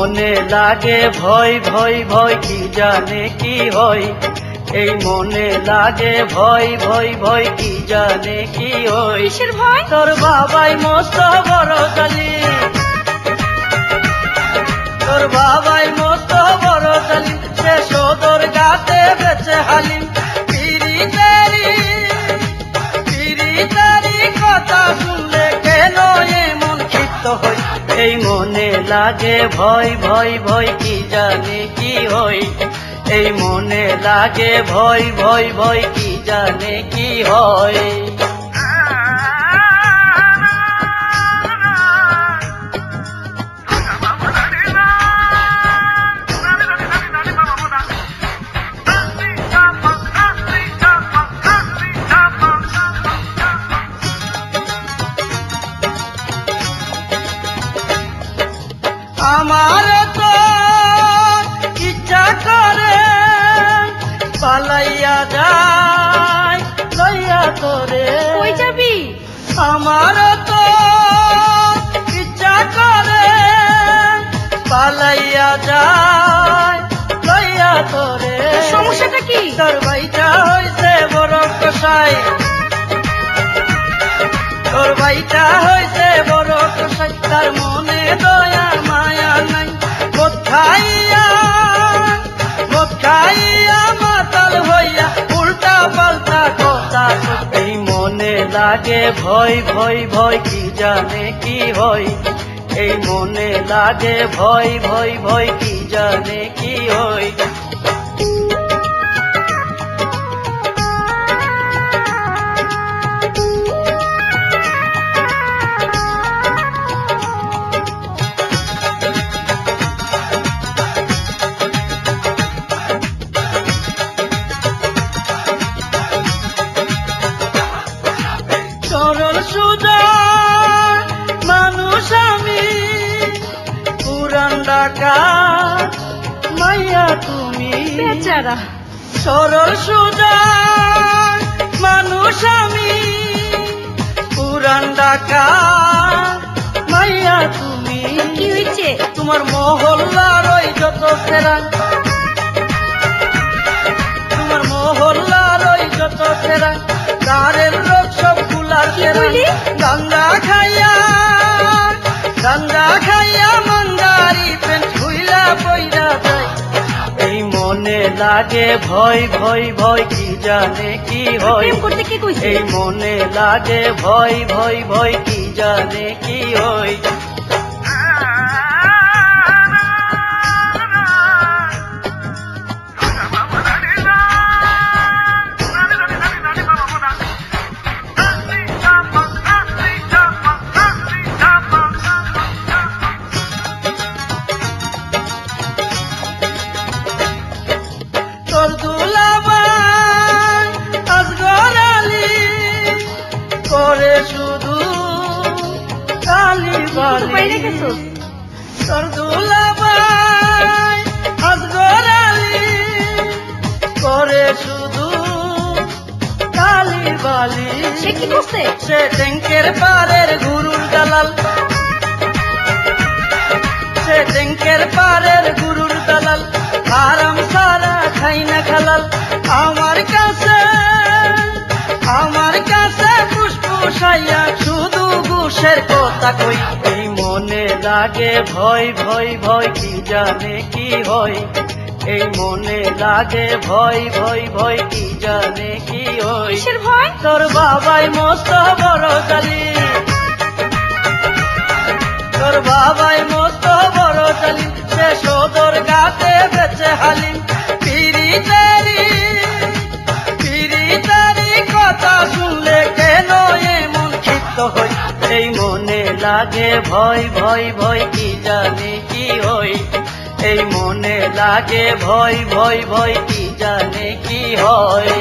মনে লাগে ভয় ভয় ভয় কি জানে কি হয়, এই মনে লাগে ভয় ভয় ভয় কি জানে কি হয়। কিসের ভয়? তোর বাবাই মস্ত বড় জালিম, তোর বাবাই মস্ত বড় জালিম, সে সদর গাতে বেচে হালিম। পিরি তারি কথা শুনলে কেন এমন ক্ষিপ্ত হয়, এই মনে লাগে ভয় ভয় ভয় কি জানে কি হয়, এই মনে লাগে ভয় ভয় ভয় কি জানে কি হয়। আমার তো ইচ্ছা করে পালাইয়া যায় লইয়া তোরে। কই যাবি? আমার তো ইচ্ছা করে পালাইয়া যায় লইয়া তোরে। সমস্যাটা কি? তোর ভাইটা হইছে বড় কসাই, তোর ভাইটা হইছে বড় কসাই, তার মনে দয়া মায়া নাই। মদ খাইয়া মাতাল হইয়া উল্টা পাল্টা কথা, এই মনে লাগে ভয় ভয় ভয় কি জানে কি হয়, এই মনে লাগে ভয় ভয় ভয় কি জানে কি হয়। সরল সুজা মানুষ আমি, পুরান ডাকাত মাইয়া তুমি। বেচারা। সরল সুজা মানুষ আমি, পুরান ডাকাত মাইয়া তুমি। কি হয়েছে? তোমার মহল্লার ওই যত ফেরা, তোমার মহল্লার ওই যত ফেরা, তারের লোক সব গুলার ফেরা। গান্দা খাইয়া মন্দারি পেন ভুইলা বইরা যায়, এই মনে লাগে ভয় ভয় ভয় কি জানে কি হয়, প্রেম করতে কে কইছে? এই মনে লাগে ভয় ভয় ভয় কি জানে কি হয়। তোর দুলাভাই আসগর আলী করে শুধু কালি বালি। তোর দুলাভাই আসগর আলী করে শুধু কালি বালি। সে কি করছে? সে ট্যাঙ্কের পারের গুরুর দালাল, সে ট্যাঙ্কের পারের গুরুর দালাল, আরাম সারা খাই না খালাল। আমার কাছে ফুসফুসাইয়া শুধু ঘুষের কথা কই, এই মনে লাগে ভয় ভয় ভয় কি জানে কি হয়, এই মনে লাগে ভয় ভয় ভয় কি জানে কি হয়। কিসের ভয়? তোর বাবাই মস্ত বড় জালিম, তোর বাবাই মস্ত বড় জালিম, সে সদর গাতে বেচে হালিম। পিরি তারি কথা শুনলে কেন এমন ক্ষিপ্ত হয়, এই মনে লাগে ভয় ভয় ভয় কি জানে কি হয়, এই মনে লাগে ভয় ভয় ভয় কি জানে কি হয়।